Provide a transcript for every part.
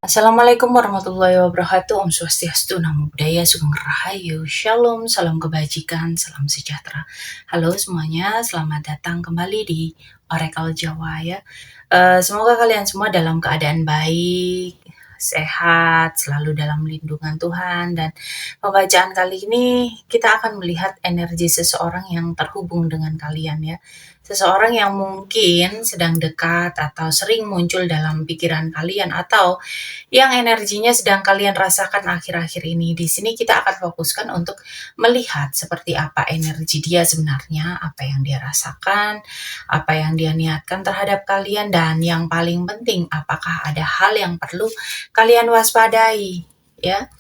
Assalamualaikum warahmatullahi wabarakatuh. Om Swastiastu, Namo Buddhaya, Sugeng Rahayu, Shalom, salam kebajikan, salam sejahtera. Halo semuanya, selamat datang kembali di Oracle Jawa ya. Semoga kalian semua dalam keadaan baik, sehat, selalu dalam lindungan Tuhan. Dan pembacaan kali ini kita akan melihat energi seseorang yang terhubung dengan kalian ya. Seseorang yang mungkin sedang dekat atau sering muncul dalam pikiran kalian, atau yang energinya sedang kalian rasakan akhir-akhir ini. Di sini kita akan fokuskan untuk melihat seperti apa energi dia sebenarnya, apa yang dia rasakan, apa yang dia niatkan terhadap kalian, dan yang paling penting, apakah ada hal yang perlu kalian waspadai ya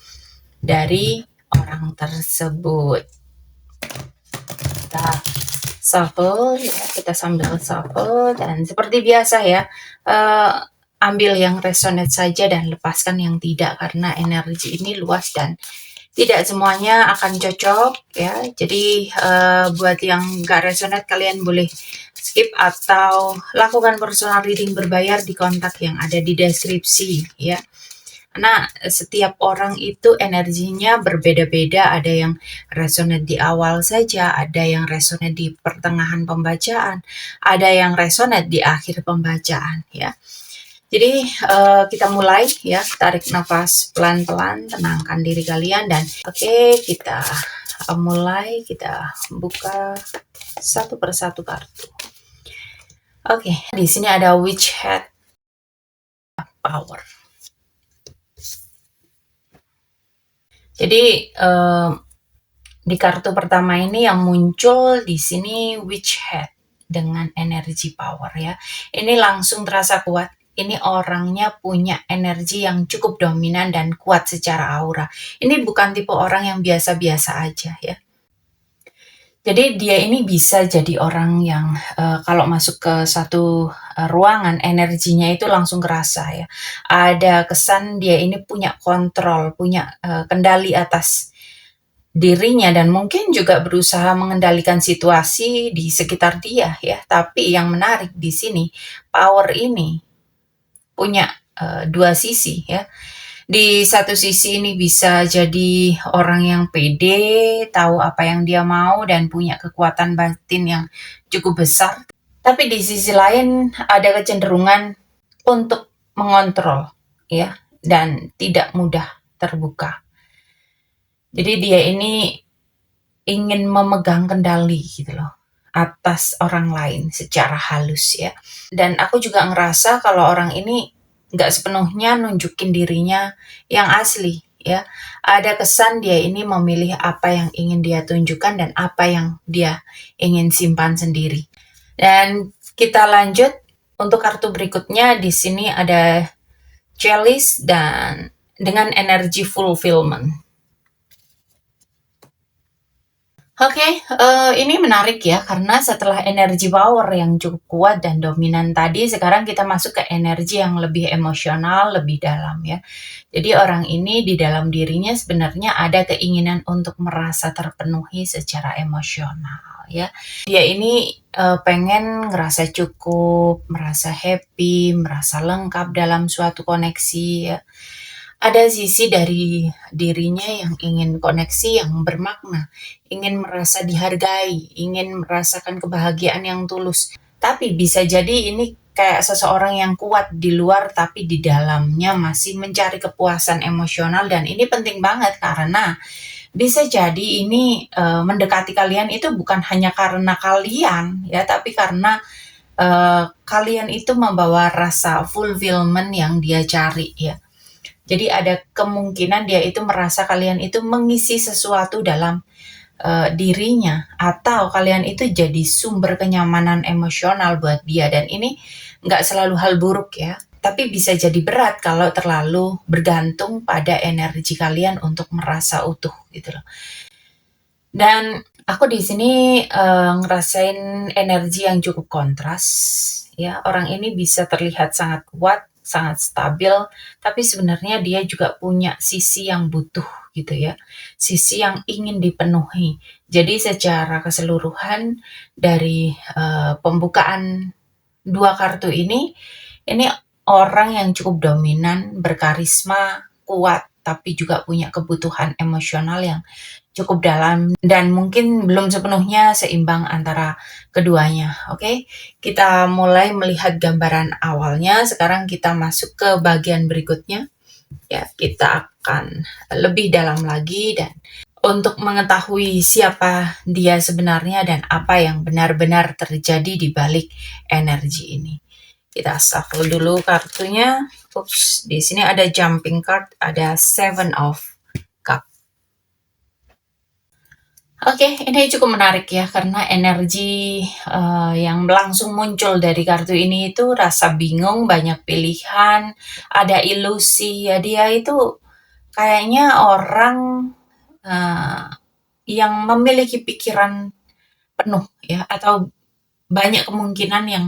dari orang tersebut. Kita shuffle ya, kita sambil shuffle, dan seperti biasa ya, ambil yang resonate saja dan lepaskan yang tidak, karena energi ini luas dan tidak semuanya akan cocok ya. Jadi buat yang gak resonate, kalian boleh skip atau lakukan personal reading berbayar di kontak yang ada di deskripsi ya. Karena setiap orang itu energinya berbeda-beda, ada yang resonate di awal saja, ada yang resonate di pertengahan pembacaan, ada yang resonate di akhir pembacaan ya. Jadi kita mulai ya, tarik nafas pelan-pelan, tenangkan diri kalian, dan oke, kita mulai, kita buka satu persatu kartu. Oke, di sini ada Witch Hat Power. Jadi di kartu pertama ini yang muncul di sini Witch Hat dengan energi power ya. Ini langsung terasa kuat. Ini orangnya punya energi yang cukup dominan dan kuat secara aura. Ini bukan tipe orang yang biasa-biasa aja ya. Jadi dia ini bisa jadi orang yang kalau masuk ke satu ruangan, energinya itu langsung kerasa ya. Ada kesan dia ini punya kontrol, punya kendali atas dirinya, dan mungkin juga berusaha mengendalikan situasi di sekitar dia ya. Tapi yang menarik di sini, power ini punya dua sisi ya. Di satu sisi ini bisa jadi orang yang pede, tahu apa yang dia mau, dan punya kekuatan batin yang cukup besar. Tapi di sisi lain ada kecenderungan untuk mengontrol ya, dan tidak mudah terbuka. Jadi dia ini ingin memegang kendali gitu loh atas orang lain secara halus ya. Dan aku juga ngerasa kalau orang ini nggak sepenuhnya nunjukin dirinya yang asli ya. Ada kesan dia ini memilih apa yang ingin dia tunjukkan dan apa yang dia ingin simpan sendiri. Dan kita lanjut untuk kartu berikutnya. Di sini ada Chalice dan dengan energi fulfillment. Oke, ini menarik ya, karena setelah energi power yang cukup kuat dan dominan tadi, sekarang kita masuk ke energi yang lebih emosional, lebih dalam ya. Jadi orang ini di dalam dirinya sebenarnya ada keinginan untuk merasa terpenuhi secara emosional ya. Dia ini pengen ngerasa cukup, merasa happy, merasa lengkap dalam suatu koneksi ya. Ada sisi dari dirinya yang ingin koneksi yang bermakna, ingin merasa dihargai, ingin merasakan kebahagiaan yang tulus. Tapi bisa jadi ini kayak seseorang yang kuat di luar, tapi di dalamnya masih mencari kepuasan emosional. Dan ini penting banget, karena bisa jadi ini mendekati kalian itu bukan hanya karena kalian ya, tapi karena kalian itu membawa rasa fulfillment yang dia cari ya. Jadi ada kemungkinan dia itu merasa kalian itu mengisi sesuatu dalam dirinya, atau kalian itu jadi sumber kenyamanan emosional buat dia. Dan ini nggak selalu hal buruk ya, tapi bisa jadi berat kalau terlalu bergantung pada energi kalian untuk merasa utuh gitu loh. Dan aku di sini ngerasain energi yang cukup kontras ya. Orang ini bisa terlihat sangat kuat, sangat stabil, tapi sebenarnya dia juga punya sisi yang butuh gitu ya, sisi yang ingin dipenuhi. Jadi secara keseluruhan dari pembukaan Dua kartu ini orang yang cukup dominan, berkarisma, kuat, tapi juga punya kebutuhan emosional yang cukup dalam dan mungkin belum sepenuhnya seimbang antara keduanya. Oke, kita mulai melihat gambaran awalnya. Sekarang kita masuk ke bagian berikutnya. Ya, kita akan lebih dalam lagi dan untuk mengetahui siapa dia sebenarnya dan apa yang benar-benar terjadi di balik energi ini. Kita shuffle dulu kartunya. Ups, di sini ada jumping card, ada Seven of Cup. Oke, ini cukup menarik ya karena energi yang langsung muncul dari kartu ini itu rasa bingung, banyak pilihan, ada ilusi ya dia itu kayaknya orang uh, yang memiliki pikiran penuh ya atau banyak kemungkinan yang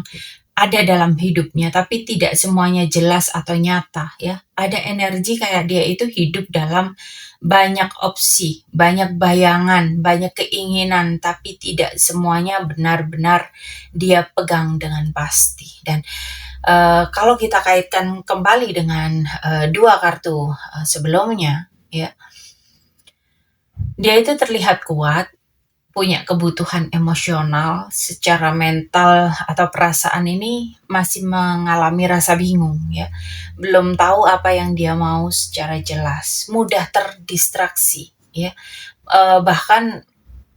ada dalam hidupnya, tapi tidak semuanya jelas atau nyata ya. Ada energi kayak dia itu hidup dalam banyak opsi, banyak bayangan, banyak keinginan, tapi tidak semuanya benar-benar dia pegang dengan pasti. Dan kalau kita kaitkan kembali dengan dua kartu sebelumnya, ya, dia itu terlihat kuat, punya kebutuhan emosional, secara mental atau perasaan ini masih mengalami rasa bingung ya. Belum tahu apa yang dia mau secara jelas, mudah terdistraksi ya. Bahkan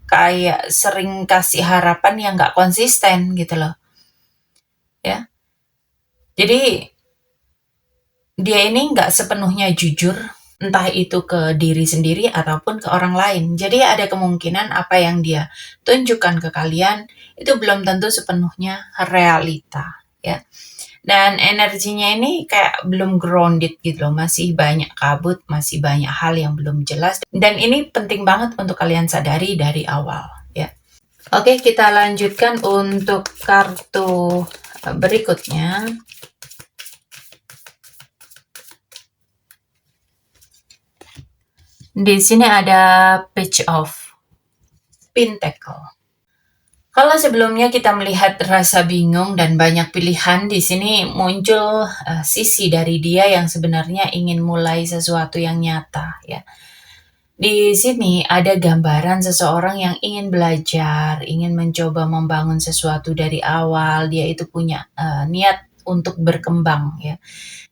kayak sering kasih harapan yang nggak konsisten gitu loh ya. Jadi dia ini nggak sepenuhnya jujur, entah itu ke diri sendiri ataupun ke orang lain. Jadi ada kemungkinan apa yang dia tunjukkan ke kalian itu belum tentu sepenuhnya realita ya. Dan energinya ini kayak belum grounded gitu loh, masih banyak kabut, masih banyak hal yang belum jelas. Dan ini penting banget untuk kalian sadari dari awal ya. Oke, kita lanjutkan untuk kartu berikutnya. Di sini ada Page of Pentacle. Kalau sebelumnya kita melihat rasa bingung dan banyak pilihan, di sini muncul sisi dari dia yang sebenarnya ingin mulai sesuatu yang nyata ya. Di sini ada gambaran seseorang yang ingin belajar, ingin mencoba membangun sesuatu dari awal. Dia itu punya niat untuk berkembang ya.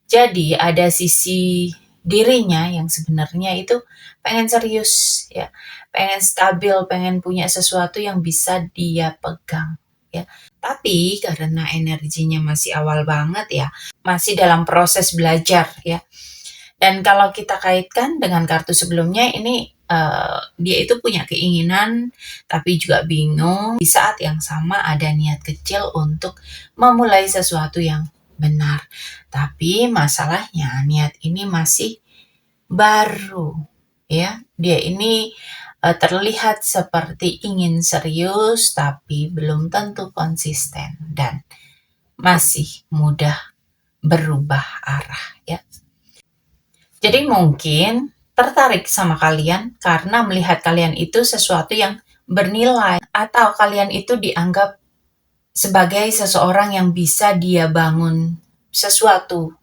Jadi ada sisi dirinya yang sebenarnya itu pengen serius ya, pengen stabil, pengen punya sesuatu yang bisa dia pegang ya. Tapi karena energinya masih awal banget ya, masih dalam proses belajar ya. Dan kalau kita kaitkan dengan kartu sebelumnya ini dia itu punya keinginan tapi juga bingung. Di saat yang sama ada niat kecil untuk memulai sesuatu yang benar. Tapi masalahnya niat ini masih baru ya. Dia ini terlihat seperti ingin serius tapi belum tentu konsisten dan masih mudah berubah arah ya. Jadi mungkin tertarik sama kalian karena melihat kalian itu sesuatu yang bernilai atau kalian itu dianggap sebagai seseorang yang bisa dia bangun sesuatu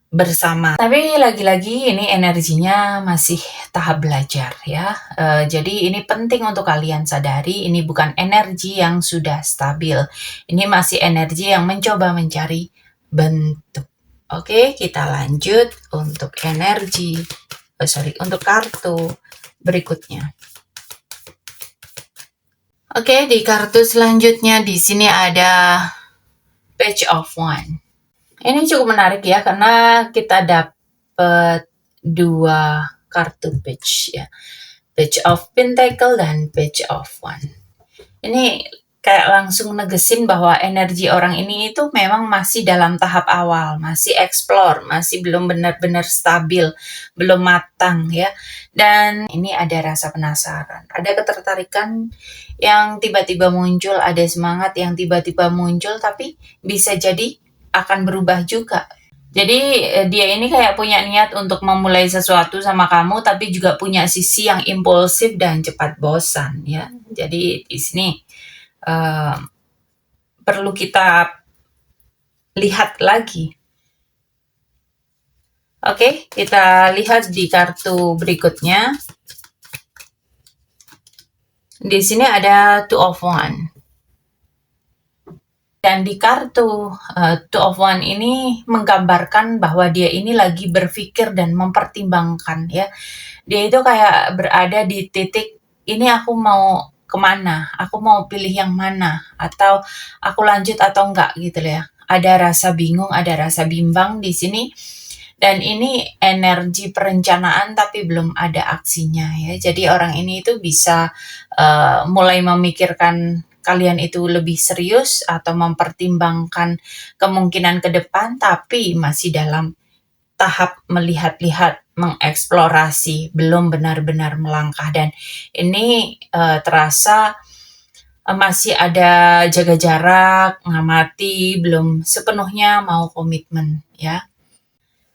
bersama. Tapi lagi-lagi ini energinya masih tahap belajar ya. Jadi ini penting untuk kalian sadari, ini bukan energi yang sudah stabil. Ini masih energi yang mencoba mencari bentuk. Oke, kita lanjut untuk untuk kartu berikutnya. Oke, di kartu selanjutnya di sini ada Page of Wand. Ini cukup menarik ya karena kita dapat dua kartu page ya. Page of Pentacle dan Page of Wand. Ini kayak langsung negesin bahwa energi orang ini itu memang masih dalam tahap awal, masih explore, masih belum benar-benar stabil, belum matang ya. Dan ini ada rasa penasaran, ada ketertarikan yang tiba-tiba muncul, ada semangat yang tiba-tiba muncul, tapi bisa jadi akan berubah juga. Jadi dia ini kayak punya niat untuk memulai sesuatu sama kamu, tapi juga punya sisi yang impulsif dan cepat bosan ya. Jadi di sini perlu kita lihat lagi. Oke, kita lihat di kartu berikutnya. Di sini ada Two of One. Dan di kartu Two of One ini menggambarkan bahwa dia ini lagi berpikir dan mempertimbangkan ya. Dia itu kayak berada di titik, ini aku mau kemana, aku mau pilih yang mana, atau aku lanjut atau enggak gitu ya. Ada rasa bingung, ada rasa bimbang di sini. Dan ini energi perencanaan tapi belum ada aksinya ya. Jadi orang ini itu bisa mulai memikirkan kalian itu lebih serius atau mempertimbangkan kemungkinan ke depan, tapi masih dalam tahap melihat-lihat, mengeksplorasi, belum benar-benar melangkah. Dan ini terasa masih ada jaga jarak, ngamati, belum sepenuhnya mau komitmen ya.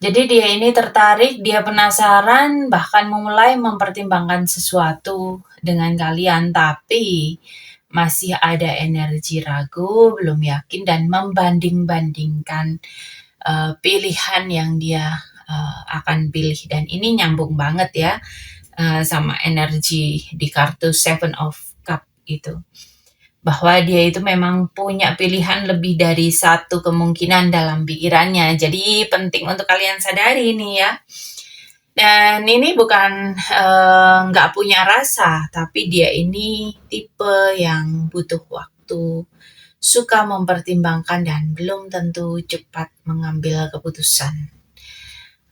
Jadi dia ini tertarik, dia penasaran, bahkan mulai mempertimbangkan sesuatu dengan kalian, tapi masih ada energi ragu, belum yakin, dan membanding-bandingkan pilihan yang dia akan pilih. Dan ini nyambung banget ya sama energi di kartu Seven of Cup itu. Bahwa dia itu memang punya pilihan lebih dari satu kemungkinan dalam pikirannya. Jadi penting untuk kalian sadari ini ya. Dan ini bukan nggak punya rasa, tapi dia ini tipe yang butuh waktu, suka mempertimbangkan, dan belum tentu cepat mengambil keputusan.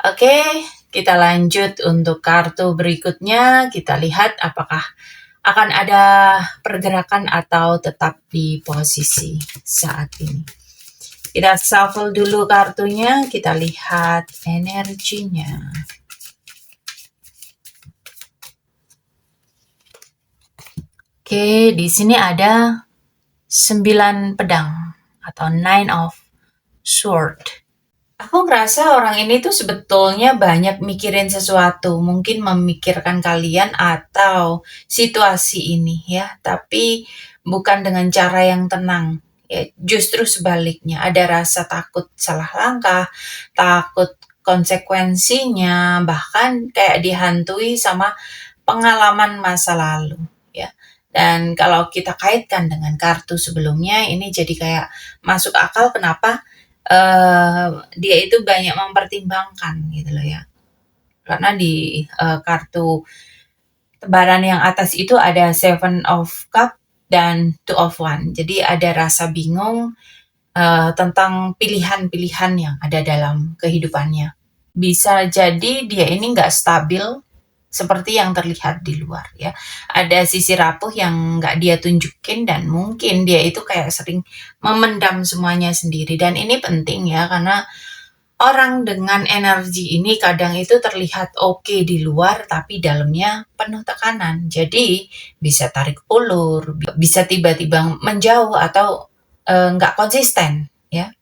Oke, kita lanjut untuk kartu berikutnya. Kita lihat apakah akan ada pergerakan atau tetap di posisi saat ini. Kita shuffle dulu kartunya, kita lihat energinya. Oke, di sini ada 9 pedang atau 9 of sword. Aku ngerasa orang ini tuh sebetulnya banyak mikirin sesuatu, mungkin memikirkan kalian atau situasi ini ya, tapi bukan dengan cara yang tenang. Ya, justru sebaliknya, ada rasa takut salah langkah, takut konsekuensinya, bahkan kayak dihantui sama pengalaman masa lalu ya. Dan kalau kita kaitkan dengan kartu sebelumnya, ini jadi kayak masuk akal kenapa dia itu banyak mempertimbangkan gitu loh ya. Karena di kartu tebaran yang atas itu ada Seven of Cup dan Two of One. Jadi ada rasa bingung tentang pilihan-pilihan yang ada dalam kehidupannya. Bisa jadi dia ini nggak stabil seperti yang terlihat di luar ya. Ada sisi rapuh yang nggak dia tunjukin, dan mungkin dia itu kayak sering memendam semuanya sendiri. Dan ini penting ya, karena orang dengan energi ini kadang itu terlihat oke di luar, tapi dalamnya penuh tekanan. Jadi bisa tarik ulur, bisa tiba-tiba menjauh, atau nggak konsisten ya.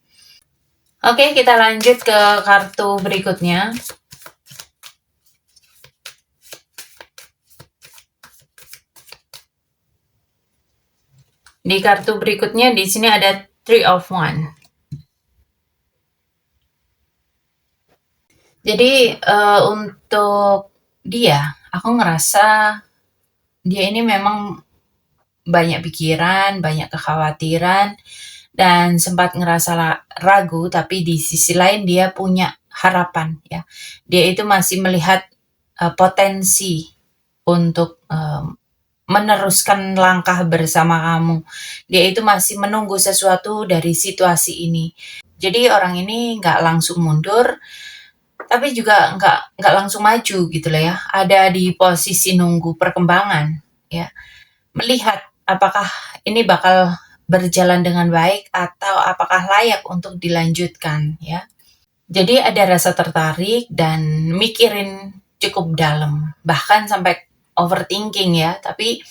Oke, kita lanjut ke kartu berikutnya. Di kartu berikutnya di sini ada Three of One. Jadi untuk dia, aku ngerasa dia ini memang banyak pikiran, banyak kekhawatiran, dan sempat ngerasa ragu, tapi di sisi lain dia punya harapan ya. Dia itu masih melihat potensi untuk meneruskan langkah bersama kamu. Dia itu masih menunggu sesuatu dari situasi ini. Jadi orang ini nggak langsung mundur, tapi juga nggak langsung maju gitu lah ya. Ada di posisi nunggu perkembangan ya. Melihat apakah ini bakal berjalan dengan baik atau apakah layak untuk dilanjutkan ya. Jadi ada rasa tertarik dan mikirin cukup dalam, bahkan sampai overthinking ya, tapi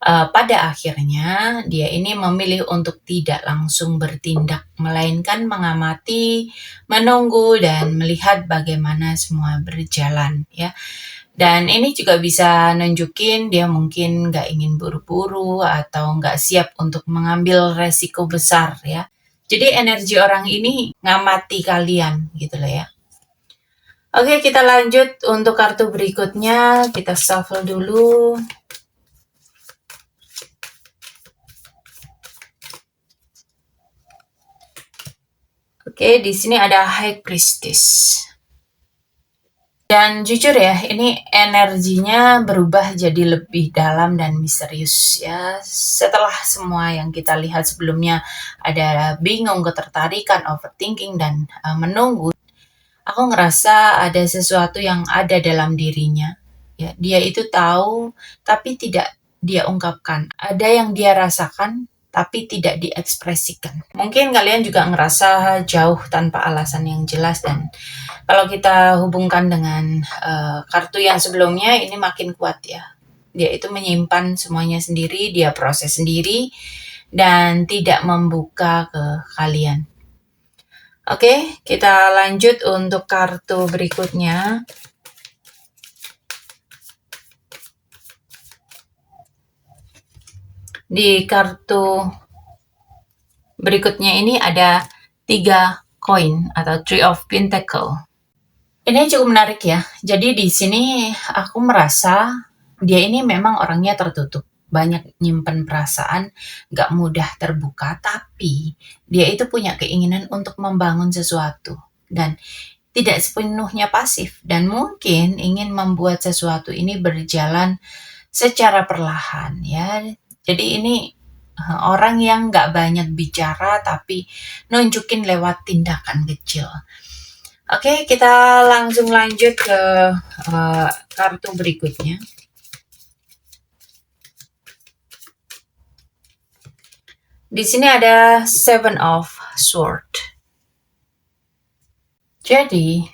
pada akhirnya dia ini memilih untuk tidak langsung bertindak, melainkan mengamati, menunggu, dan melihat bagaimana semua berjalan ya. Dan ini juga bisa nunjukin dia mungkin nggak ingin buru-buru atau nggak siap untuk mengambil resiko besar ya. Jadi energi orang ini ngamati kalian gitu loh ya. Oke, kita lanjut untuk kartu berikutnya. Kita shuffle dulu. Oke, di sini ada High Priestess. Dan jujur ya, ini energinya berubah jadi lebih dalam dan misterius ya. Setelah semua yang kita lihat sebelumnya, ada bingung, ketertarikan, overthinking, dan menunggu. Aku ngerasa ada sesuatu yang ada dalam dirinya. Ya, dia itu tahu, tapi tidak dia ungkapkan. Ada yang dia rasakan, tapi tidak diekspresikan. Mungkin kalian juga ngerasa jauh tanpa alasan yang jelas, dan kalau kita hubungkan dengan kartu yang sebelumnya, ini makin kuat ya. Dia itu menyimpan semuanya sendiri, dia proses sendiri, dan tidak membuka ke kalian. Oke, kita lanjut untuk kartu berikutnya. Di kartu berikutnya ini ada 3 koin atau Three of Pentacle. Ini cukup menarik ya. Jadi di sini aku merasa dia ini memang orangnya tertutup. Banyak nyimpen perasaan, gak mudah terbuka, tapi dia itu punya keinginan untuk membangun sesuatu. Dan tidak sepenuhnya pasif. Dan mungkin ingin membuat sesuatu ini berjalan secara perlahan ya. Jadi ini orang yang gak banyak bicara, tapi nunjukin lewat tindakan kecil. Oke, kita langsung lanjut ke kartu berikutnya. Di sini ada Seven of Sword. Jadi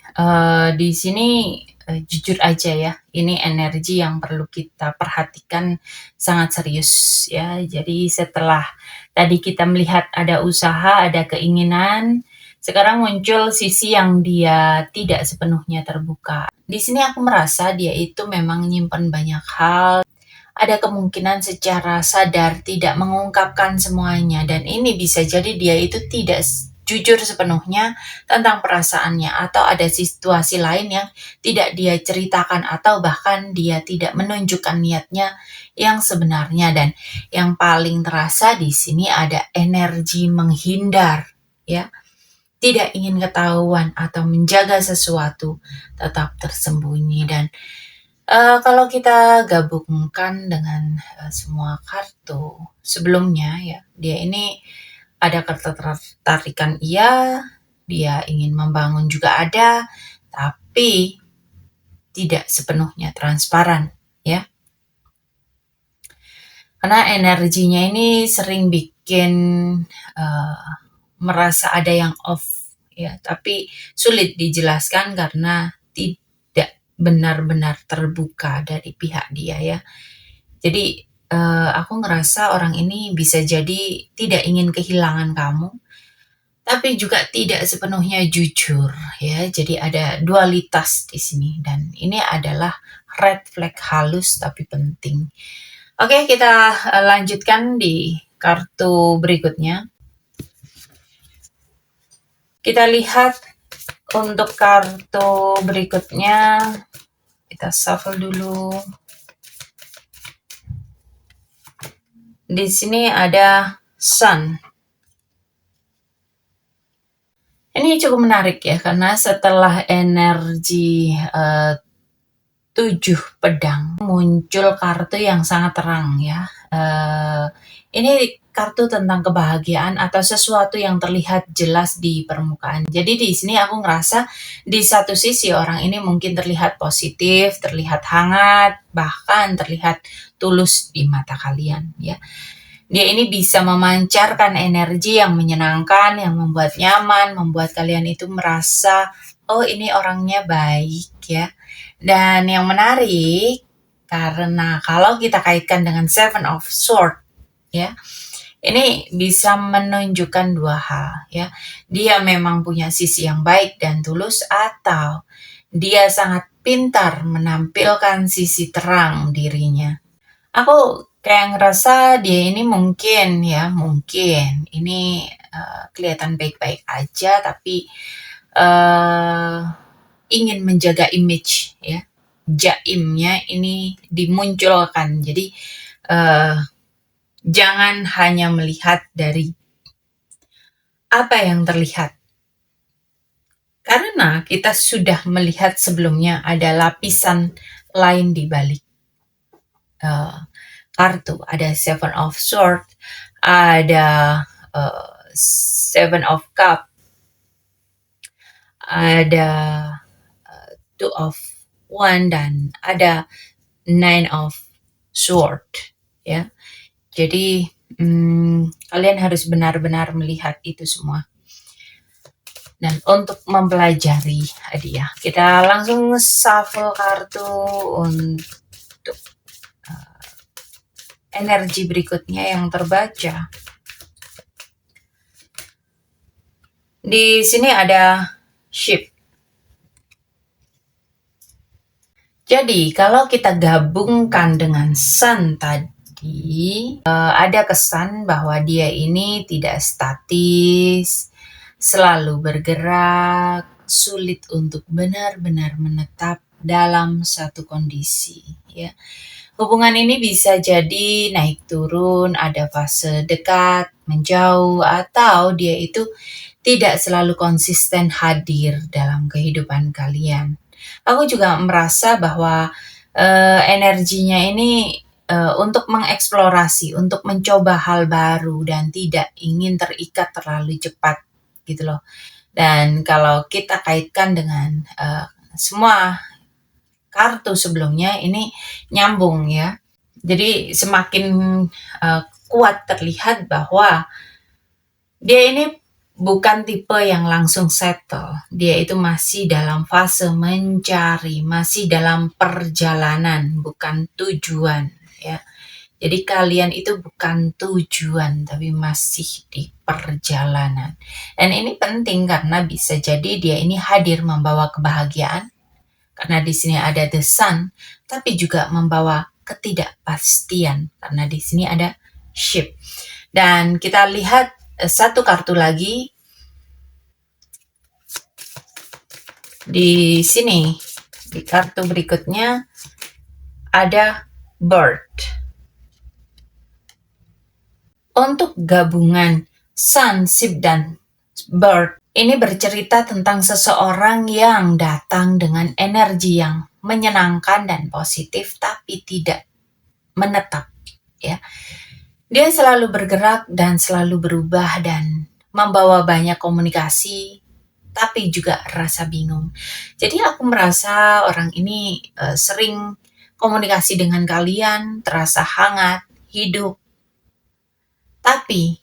di sini jujur aja ya, ini energi yang perlu kita perhatikan sangat serius ya. Jadi setelah tadi kita melihat ada usaha, ada keinginan, sekarang muncul sisi yang dia tidak sepenuhnya terbuka. Di sini aku merasa dia itu memang nyimpan banyak hal. Ada kemungkinan secara sadar tidak mengungkapkan semuanya, dan ini bisa jadi dia itu tidak jujur sepenuhnya tentang perasaannya, atau ada situasi lain yang tidak dia ceritakan, atau bahkan dia tidak menunjukkan niatnya yang sebenarnya. Dan yang paling terasa di sini ada energi menghindar ya, tidak ingin ketahuan atau menjaga sesuatu tetap tersembunyi. Dan kalau kita gabungkan dengan semua kartu sebelumnya ya, dia ini ada ketertarikan iya, dia ingin membangun juga ada, tapi tidak sepenuhnya transparan ya. Karena energinya ini sering bikin merasa ada yang off ya, tapi sulit dijelaskan karena benar-benar terbuka dari pihak dia ya. Jadi aku ngerasa orang ini bisa jadi tidak ingin kehilangan kamu, tapi juga tidak sepenuhnya jujur ya. Jadi ada dualitas di sini, dan ini adalah red flag halus tapi penting. Oke, kita lanjutkan di kartu berikutnya. Kita lihat untuk kartu berikutnya, kita shuffle dulu. Di sini ada Sun. Ini cukup menarik ya, karena setelah energi 7 pedang, muncul kartu yang sangat terang ya. Ini kartu tentang kebahagiaan atau sesuatu yang terlihat jelas di permukaan. Jadi di sini aku ngerasa di satu sisi orang ini mungkin terlihat positif, terlihat hangat, bahkan terlihat tulus di mata kalian ya. Dia ini bisa memancarkan energi yang menyenangkan, yang membuat nyaman, membuat kalian itu merasa, oh ini orangnya baik ya. Dan yang menarik, karena kalau kita kaitkan dengan Seven of Swords ya, ini bisa menunjukkan 2 hal ya. Dia memang punya sisi yang baik dan tulus, atau dia sangat pintar menampilkan sisi terang dirinya. Aku kayak ngerasa dia ini mungkin ini kelihatan baik-baik aja, tapi ingin menjaga image ya, jaimnya ini dimunculkan. Jadi jangan hanya melihat dari apa yang terlihat, karena kita sudah melihat sebelumnya ada lapisan lain di balik kartu. Ada Seven of Swords, ada Seven of Cup, ada Two of Wand, dan ada Nine of Sword ya. Jadi kalian harus benar-benar melihat itu semua. Dan untuk mempelajari hadiah, kita langsung shuffle kartu untuk energi berikutnya yang terbaca. Di sini ada ship. Jadi kalau kita gabungkan dengan sun tadi, ada kesan bahwa dia ini tidak statis, selalu bergerak, sulit untuk benar-benar menetap dalam satu kondisi ya. Hubungan ini bisa jadi naik turun, ada fase dekat, menjauh, atau dia itu tidak selalu konsisten hadir dalam kehidupan kalian. Aku juga merasa bahwa energinya ini untuk mengeksplorasi, untuk mencoba hal baru, dan tidak ingin terikat terlalu cepat gitu loh. Dan kalau kita kaitkan dengan semua kartu sebelumnya, ini nyambung ya. Jadi semakin kuat terlihat bahwa dia ini bukan tipe yang langsung settle. Dia itu masih dalam fase mencari, masih dalam perjalanan, bukan tujuan ya. Jadi kalian itu bukan tujuan, tapi masih di perjalanan. Dan ini penting karena bisa jadi dia ini hadir membawa kebahagiaan, karena di sini ada the sun, tapi juga membawa ketidakpastian, karena di sini ada ship. Dan kita lihat satu kartu lagi di sini, di kartu berikutnya ada bird. Untuk gabungan sun, ship, dan bird, ini bercerita tentang seseorang yang datang dengan energi yang menyenangkan dan positif, tapi tidak menetap ya. Dia selalu bergerak dan selalu berubah dan membawa banyak komunikasi, tapi juga rasa bingung. Jadi aku merasa orang ini sering komunikasi dengan kalian, terasa hangat, hidup, tapi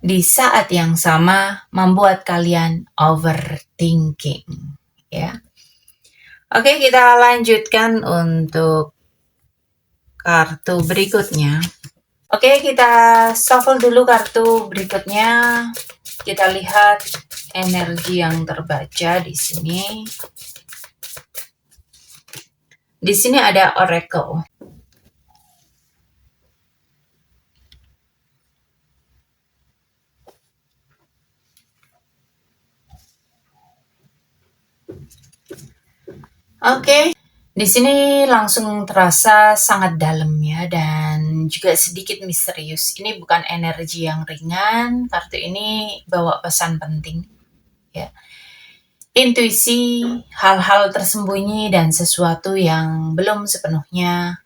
di saat yang sama membuat kalian overthinking ya. Oke, kita lanjutkan untuk kartu berikutnya. Oke, kita shuffle dulu kartu berikutnya. Kita lihat energi yang terbaca di sini. Di sini ada Oracle. Oke, di sini langsung terasa sangat dalam ya, dan juga sedikit misterius. Ini bukan energi yang ringan, kartu ini bawa pesan penting ya. Intuisi, hal-hal tersembunyi, dan sesuatu yang belum sepenuhnya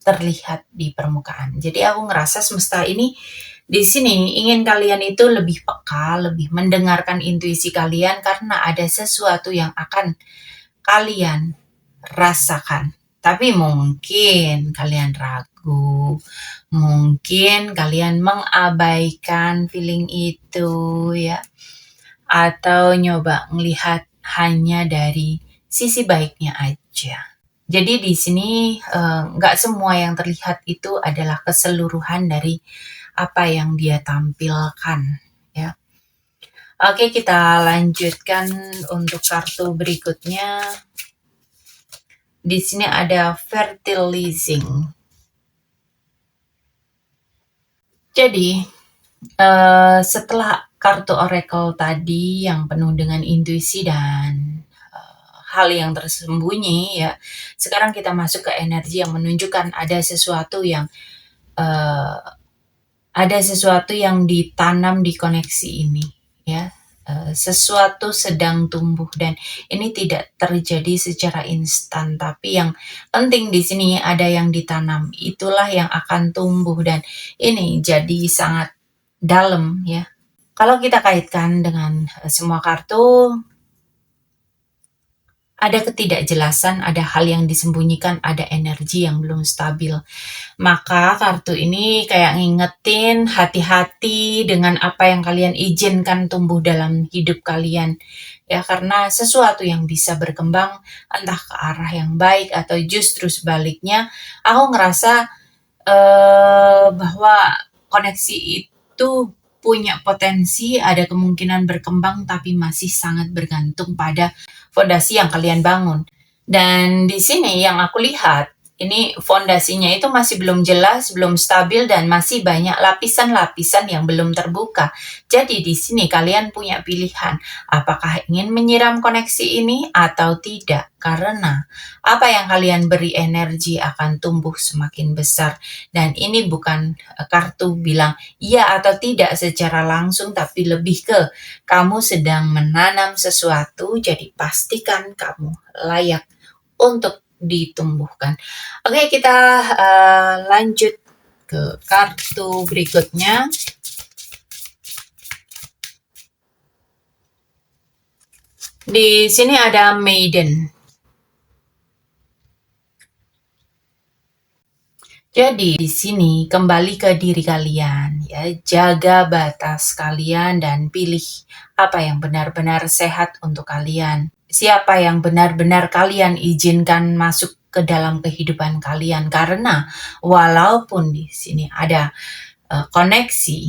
terlihat di permukaan. Jadi aku ngerasa semesta ini di sini ingin kalian itu lebih peka, lebih mendengarkan intuisi kalian, karena ada sesuatu yang akan kalian rasakan. Tapi mungkin kalian ragu, mungkin kalian mengabaikan feeling itu ya, atau nyoba melihat hanya dari sisi baiknya aja. Jadi di sini nggak semua yang terlihat itu adalah keseluruhan dari apa yang dia tampilkan ya. Oke, kita lanjutkan untuk kartu berikutnya. Di sini ada fertilizing. Jadi Setelah kartu oracle tadi yang penuh dengan intuisi dan hal yang tersembunyi ya, sekarang kita masuk ke energi yang menunjukkan uh, ada sesuatu yang ditanam di koneksi ini ya. Sesuatu sedang tumbuh dan ini tidak terjadi secara instan, tapi yang penting di sini ada yang ditanam, itulah yang akan tumbuh dan ini jadi sangat dalam ya. Kalau kita kaitkan dengan semua kartu, ada ketidakjelasan, ada hal yang disembunyikan, ada energi yang belum stabil. Maka kartu ini kayak ngingetin hati-hati dengan apa yang kalian izinkan tumbuh dalam hidup kalian. Ya, karena sesuatu yang bisa berkembang entah ke arah yang baik atau justru sebaliknya. Aku ngerasa bahwa koneksi itu punya potensi, ada kemungkinan berkembang, tapi masih sangat bergantung pada fondasi yang kalian bangun. Dan di sini yang aku lihat, ini fondasinya itu masih belum jelas, belum stabil, dan masih banyak lapisan-lapisan yang belum terbuka. Jadi di sini kalian punya pilihan, apakah ingin menyiram koneksi ini atau tidak. Karena apa yang kalian beri energi akan tumbuh semakin besar. Dan ini bukan kartu bilang iya atau tidak secara langsung, tapi lebih ke kamu sedang menanam sesuatu, jadi pastikan kamu layak untuk ditumbuhkan. Oke, kita lanjut ke kartu berikutnya. Di sini ada Maiden. Jadi di sini kembali ke diri kalian ya, jaga batas kalian dan pilih apa yang benar-benar sehat untuk kalian. Siapa yang benar-benar kalian izinkan masuk ke dalam kehidupan kalian, karena walaupun di sini ada koneksi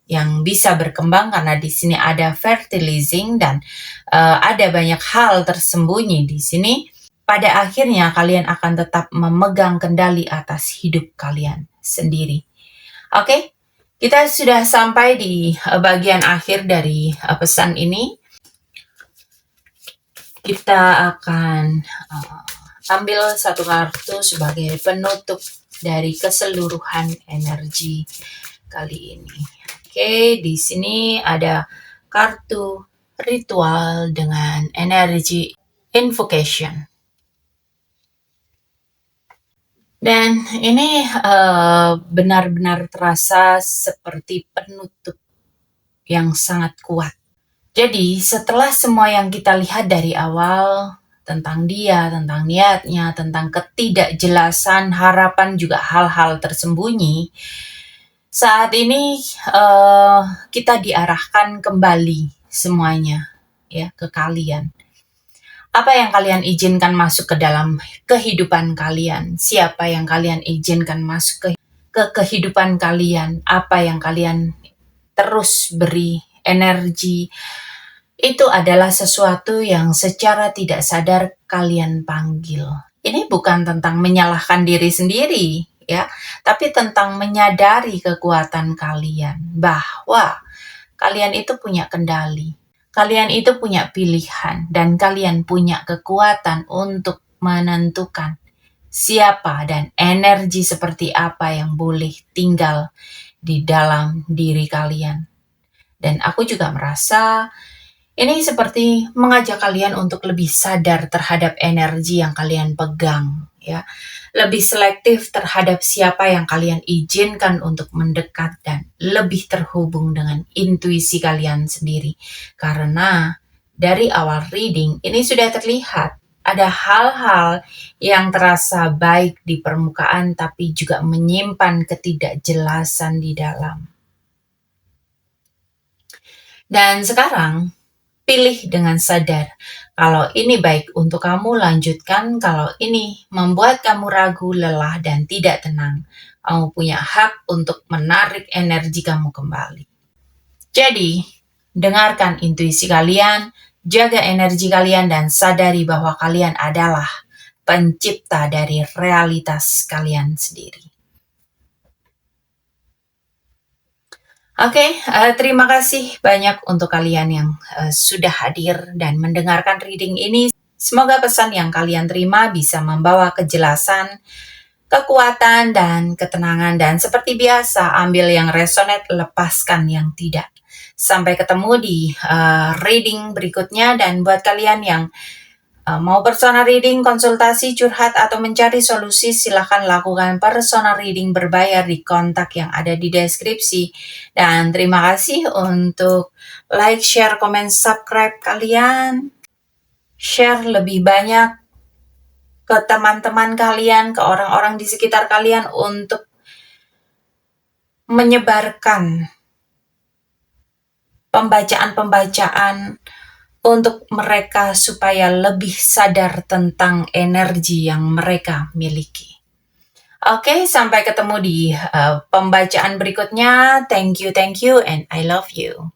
yang bisa berkembang, karena di sini ada fertilizing dan ada banyak hal tersembunyi di sini. Pada akhirnya kalian akan tetap memegang kendali atas hidup kalian sendiri. Oke, kita sudah sampai di bagian akhir dari pesan ini. Kita akan ambil satu kartu sebagai penutup dari keseluruhan energi kali ini. Oke, di sini ada kartu ritual dengan energi invocation. Dan ini benar-benar terasa seperti penutup yang sangat kuat. Jadi setelah semua yang kita lihat dari awal tentang dia, tentang niatnya, tentang ketidakjelasan, harapan, juga hal-hal tersembunyi, saat ini kita diarahkan kembali semuanya ya ke kalian. Apa yang kalian izinkan masuk ke dalam kehidupan kalian? Siapa yang kalian izinkan masuk ke kehidupan kalian? Apa yang kalian terus beri energi? Itu adalah sesuatu yang secara tidak sadar kalian panggil. Ini bukan tentang menyalahkan diri sendiri, ya, tapi tentang menyadari kekuatan kalian, bahwa kalian itu punya kendali. Kalian itu punya pilihan dan kalian punya kekuatan untuk menentukan siapa dan energi seperti apa yang boleh tinggal di dalam diri kalian. Dan aku juga merasa ini seperti mengajak kalian untuk lebih sadar terhadap energi yang kalian pegang, ya. Lebih selektif terhadap siapa yang kalian izinkan untuk mendekat dan lebih terhubung dengan intuisi kalian sendiri. Karena dari awal reading ini sudah terlihat ada hal-hal yang terasa baik di permukaan tapi juga menyimpan ketidakjelasan di dalam. Dan sekarang pilih dengan sadar. Kalau ini baik untuk kamu, lanjutkan. Kalau ini membuat kamu ragu, lelah, dan tidak tenang, kamu punya hak untuk menarik energi kamu kembali. Jadi, dengarkan intuisi kalian, jaga energi kalian, dan sadari bahwa kalian adalah pencipta dari realitas kalian sendiri. Oke, terima kasih banyak untuk kalian yang sudah hadir dan mendengarkan reading ini. Semoga pesan yang kalian terima bisa membawa kejelasan, kekuatan, dan ketenangan. Dan seperti biasa, ambil yang resonate, lepaskan yang tidak. Sampai ketemu di reading berikutnya. Dan buat kalian yang mau personal reading, konsultasi, curhat, atau mencari solusi, silahkan lakukan personal reading berbayar di kontak yang ada di deskripsi. Dan terima kasih untuk like, share, komen, subscribe kalian. Share lebih banyak ke teman-teman kalian, ke orang-orang di sekitar kalian untuk menyebarkan pembacaan-pembacaan untuk mereka supaya lebih sadar tentang energi yang mereka miliki. Oke, sampai ketemu di pembacaan berikutnya. Thank you, and I love you.